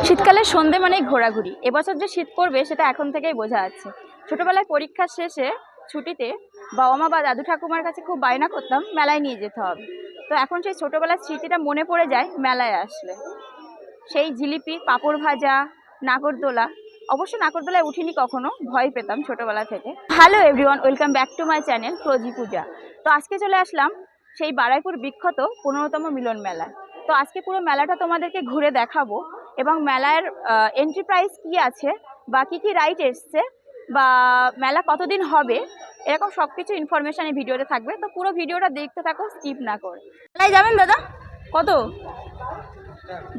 শীতকালের সন্ধে মানেই ঘোরাঘুরি। এবছর যে শীত পড়বে সেটা এখন থেকেই বোঝা যাচ্ছে। ছোটবেলায় পরীক্ষার শেষে ছুটিতে বাবা মা বা দাদু ঠাকুমার কাছে খুব বায়না করতাম মেলায় নিয়ে যেতে হবে। তো এখন সেই ছোটবেলার স্মৃতিটা মনে পড়ে যায় মেলায় আসলে। সেই জিলিপি, পাঁপড় ভাজা, নাগরদোলা। অবশ্য নাগরদোলায় উঠিনি কখনো, ভয় পেতাম ছোটবেলা থেকে। Hello everyone, welcome back to my channel Frozy Puja. তো আজকে চলে আসলাম সেই বারুইপুর বিখ্যাত 15তম মিলন মেলায়। তো আজকে পুরো মেলাটা তোমাদেরকে ঘুরে দেখাবো এবং মেলার এন্ট্রি প্রাইস কী আছে বা কী কী রাইড এসছে বা মেলা কতদিন হবে, এরকম সব কিছু ইনফরমেশান এই ভিডিওতে থাকবে। তো পুরো ভিডিওটা দেখতে থাকো, স্কিপ না করে। মেলায় যাবেন দাদা? কত?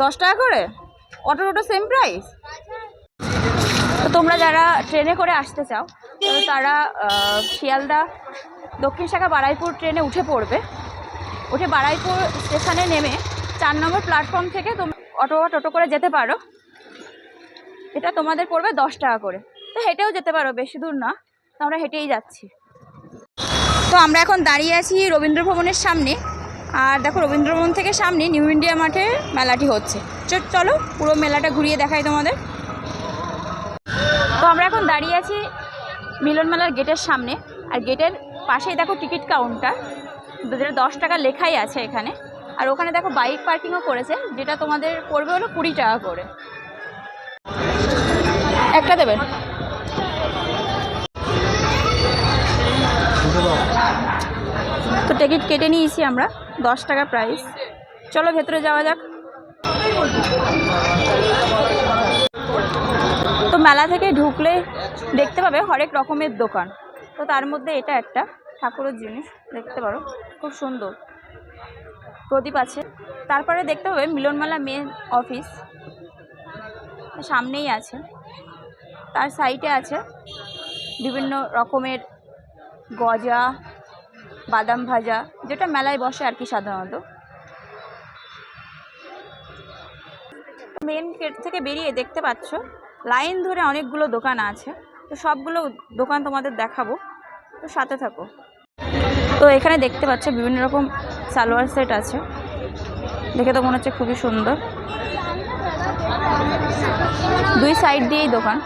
10 টাকা করে? অটো টোটো সেম প্রাইস? তো তোমরা যারা ট্রেনে করে আসতে চাও তো তারা শিয়ালদা দক্ষিণ শাখা বারুইপুর ট্রেনে উঠে পড়বে। উঠে বারুইপুর স্টেশনে নেমে 4 নম্বর প্ল্যাটফর্ম থেকে তোমরা টোটো করে যেতে পারো। এটা তোমাদের পড়বে 10 টাকা করে। তো হেঁটেও যেতে পারো, বেশি দূর না, তো আমরা হেঁটেই যাচ্ছি। তো আমরা এখন দাঁড়িয়ে আছি রবীন্দ্র ভবনের সামনে। আর দেখো রবীন্দ্র ভবন থেকে সামনে নিউ ইন্ডিয়া মাঠে মেলাটি হচ্ছে। চলো পুরো মেলাটা ঘুরিয়ে দেখাই তোমাদের। তো আমরা এখন দাঁড়িয়ে আছি মিলন মেলার গেটের সামনে। আর গেটের পাশেই দেখো টিকিট কাউন্টার, যেটা 10 টাকা লেখাই আছে এখানে। আর ওখানে দেখো বাইক পার্কিংও করেছে, যেটা তোমাদের পড়বে হলো 20 টাকা করে। একটা দেবেন? তো টিকিট কেটে নিয়েছি আমরা, 10 টাকা প্রাইস। চলো ভেতরে যাওয়া যাক। তো মেলা থেকে ঢুকলে দেখতে পাবে হরেক রকমের দোকান। তো তার মধ্যে এটা একটা ঠাকুরের জিনিস দেখতে পারো, খুব সুন্দর প্রদীপ আছে। তারপরে দেখতে পাবে মিলনমেলা মেন অফিস সামনেই আছে। তার সাইডে আছে বিভিন্ন রকমের গজা, বাদাম ভাজা, যেটা মেলায় বসে আর কি সাধারণত। মেন গেট থেকে বেরিয়ে দেখতে পাচ্ছ লাইন ধরে অনেকগুলো দোকান আছে। তো সবগুলো দোকান তোমাদের দেখাবো, তো সাথে থাকো। তো এখানে দেখতে পাচ্ছ বিভিন্ন রকম সালোয়ার সেট আছে, দেখে তো মনে হচ্ছে খুবই সুন্দর। দুই সাইড দিয়েই দোকান।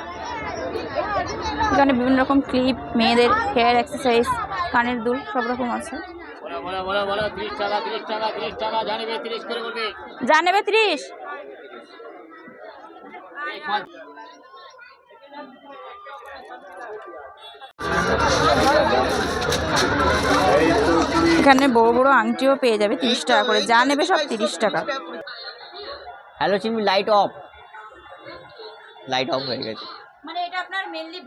এখানে বিভিন্ন রকম ক্লিপ, মেয়েদের হেয়ার অ্যাক্সেসরিজ, কানের দুল, সব রকম আছে। যা নেবে 30। এখানে বড় বড় আংটিও পেয়ে যাবে 30 টাকা করে, যা নেবে সব 30 টাকা। হ্যালো চিমি, লাইট অফ হয়ে গেছে। মানে এটা আপনার মেইনলি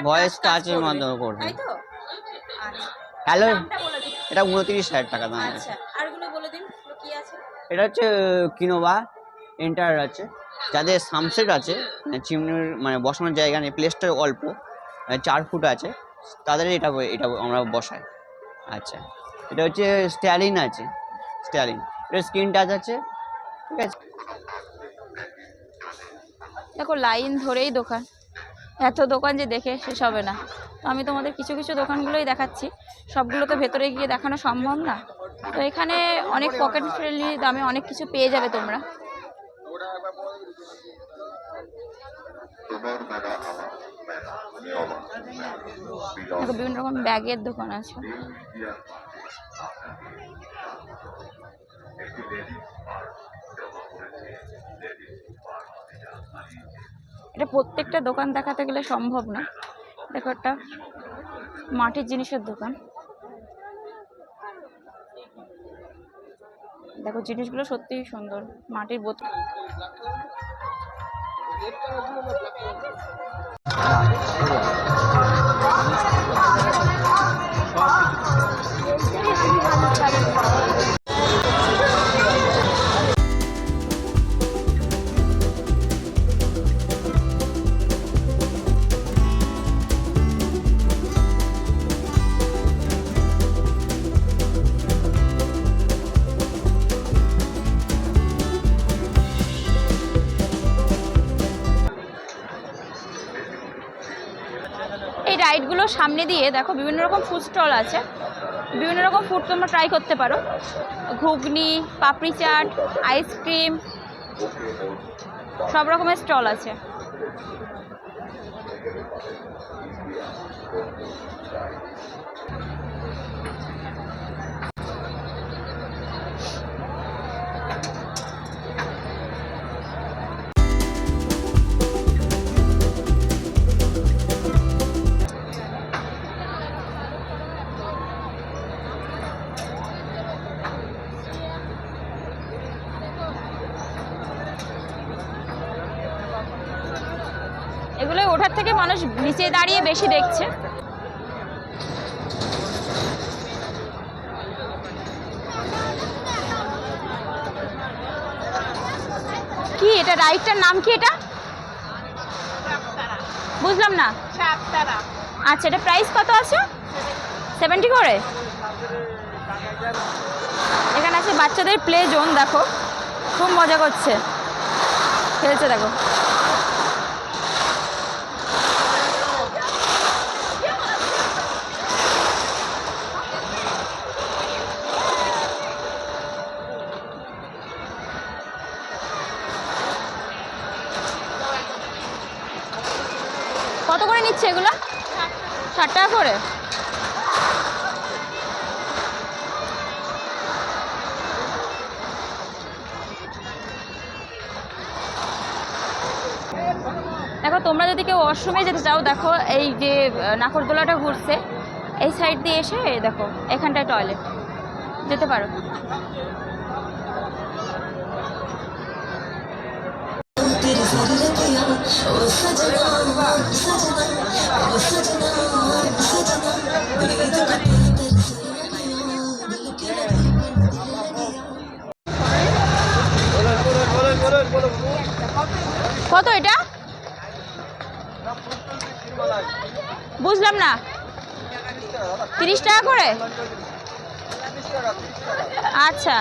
ভয়েস টাচের মাধ্যমে করবে, তাই তো? আচ্ছা, হ্যালো, দামটা বলে দিন। এটা 29,000 টাকা দাম আছে। আচ্ছা, আরগুলো বলে দিন কি আছে। এটা হচ্ছে কিনোভা এন্টার আছে, যাদের সামসেট আছে, চিমনির মানে বসানোর জায়গা নেই, প্লেসটা অল্প, 4 ফুট আছে, তাদের এটা আমরা বসাই। আচ্ছা, এটা হচ্ছে স্ট্যালিন আছে, এটা স্ক্রিন টাচ আছে, ঠিক আছে। দেখো লাইন ধরেই দোকান, এত দোকান যে দেখে শেষ হবে না। তো আমি তোমাদের কিছু কিছু দোকানগুলোই দেখাচ্ছি, সবগুলো তো ভেতরে গিয়ে দেখানো সম্ভব না। তো এখানে অনেক পকেট ফ্রেন্ডলি দামে অনেক কিছু পেয়ে যাবে তোমরা। দেখো বিভিন্ন রকম ব্যাগের দোকান আছে। এটা প্রত্যেকটা দোকান দেখাতে গেলে সম্ভব না। দেখো একটা মাটির জিনিসের দোকান, দেখো জিনিসগুলো সত্যিই সুন্দর। মাটির বোতল, এই রাইডগুলোর সামনে দিয়ে দেখো বিভিন্ন রকম ফুড স্টল আছে। বিভিন্ন রকম ফুড তোমরা ট্রাই করতে পারো, ঘুগনি, পাপড়ি চাট, আইসক্রিম, সব রকমের স্টল আছে। এগুলো ওঠার থেকে মানুষ নিচে দাঁড়িয়ে বেশি দেখছে। কি এটা রাইডটার নাম কি এটা? বুঝলাম না। আচ্ছা, এটা প্রাইস কত আছে? 70 করে। এখানে আছে বাচ্চাদের প্লে জোন, দেখো খুব মজা করছে, খেলছে দেখো। কত করে নিচ্ছে এগুলো? 60 টাকা করে। দেখো তোমরা যদি কেউ ওয়াশরুমে যেতে চাও, দেখো এই যে নাকরদোলাটা ঘুরছে, এই সাইড দিয়ে এসে দেখো এখানটায় টয়লেট, যেতে পারো। কত এটা? বুঝলাম না। 30 টাকা করে। আচ্ছা,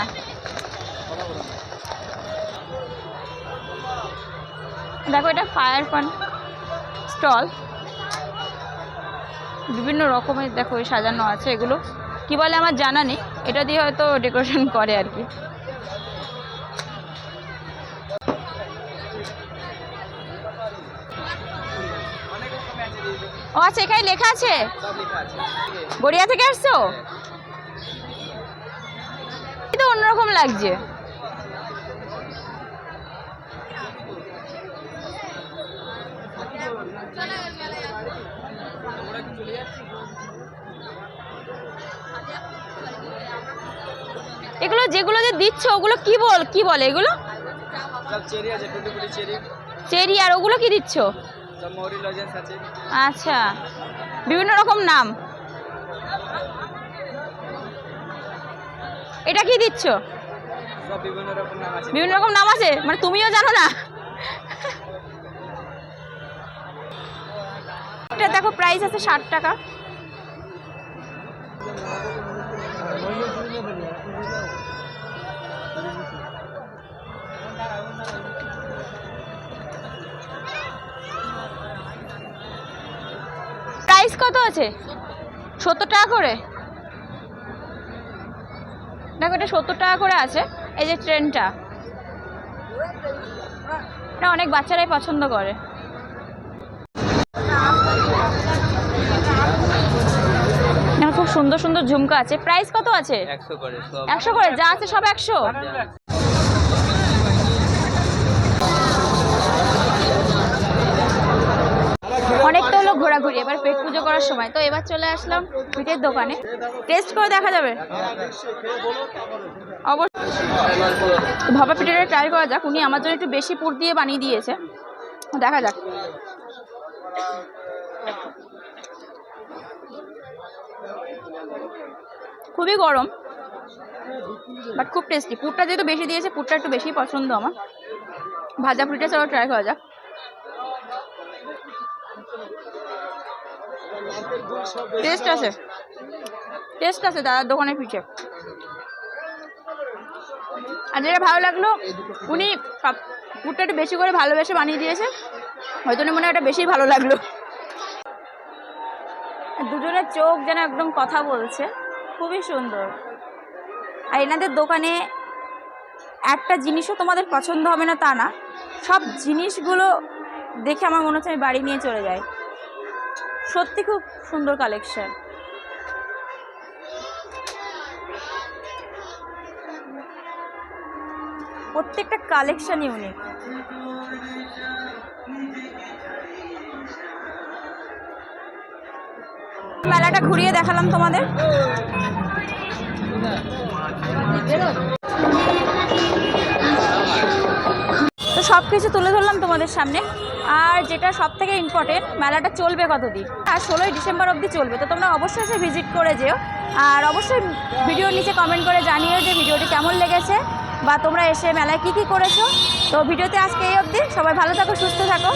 দেখো এটা ফায়ার ফান স্টল, বিভিন্ন রকমের দেখো সাজানো আছে। এগুলো কি বলে আমার জানা নেই, এটা দিয়ে হয়তো ডেকোরেশন করে আর কি। ও আচ্ছা, এখানে লেখা আছে। গড়িয়া থেকে আসছো? এটা অন্যরকম লাগছে। এগুলো যেগুলো যে দিচ্ছ ওগুলো কি বলে এগুলো? চেরি আছে, টুটি চেরি। চেরি। আর ওগুলো কি দিচ্ছ? মৌরি লজেন্স আছে। আচ্ছা, বিভিন্ন রকম নাম। এটা কি দিচ্ছ? সব বিভিন্ন রকম নাম আছে। বিভিন্ন রকম নাম আছে, মানে তুমিও জানো না? এটা দেখো প্রাইস আছে 60 টাকা। প্রাইস কত আছে? 70 টাকা করে। দেখো এটা 70 টাকা করে আছে। এই যে ট্রেনটা, এটা অনেক বাচ্চারাই পছন্দ করে। এখানে খুব সুন্দর সুন্দর ঝুমকা আছে। প্রাইস কত আছে? 100 করে সব। 100 করে যা আছে সব 100। অনেক তো হলো ঘোরাঘুরি, এবার পেট পুজো করার সময়, তো এবার চলে আসলাম পিঠের দোকানে। টেস্ট করে দেখা যাবে অবশ্যই। ভাপা পিঠেটা ট্রাই করা যাক। উনি আমার জন্য একটু বেশি পুর দিয়ে বানিয়ে দিয়েছে, দেখা যাক। খুবই গরম, বাট খুব টেস্টি। পুরটা যেহেতু বেশি দিয়েছে, পুরটা একটু বেশি পছন্দ আমার। ভাজা পিঠে চলো ট্রাই করা যাক। টেস্ট আছে, টেস্ট আছে দাদার দোকানের পিঠে। আর যেটা ভালো লাগলো, উনি পুরটা একটু বেশি করে ভালোবেসে বানিয়ে দিয়েছে, হয়তো মনে হয় এটা বেশি ভালো লাগলো। দুজনের চোখ যেন একদম কথা বলছে, খুবই সুন্দর। আর এনাদের দোকানে একটা জিনিসও তোমাদের পছন্দ হবে না তা না, সব জিনিসগুলো দেখে আমার মনে হচ্ছে আমি বাড়ি নিয়ে চলে যাই। সত্যি খুব সুন্দর কালেকশন। প্রত্যেকটা কালেকশন ইউনিক। মেলাটা ঘুরিয়ে দেখালাম তোমাদের। তো সব কিছু তুলে ধরলাম তোমাদের সামনে। আর যেটা সব থেকে ইম্পর্টেন্ট, মেলাটা চলবে কতদিন? আর 16ই ডিসেম্বর অবধি চলবে। তো তোমরা অবশ্যই এসে ভিজিট করে যেও। আর অবশ্যই ভিডিওর নিচে কমেন্ট করে জানিও যে ভিডিওটি কেমন লেগেছে বা তোমরা এসে মেলায় কী কী করেছো। তো ভিডিওতে আজকে এই অবধি। সবাই ভালো থাকো, সুস্থ থাকো।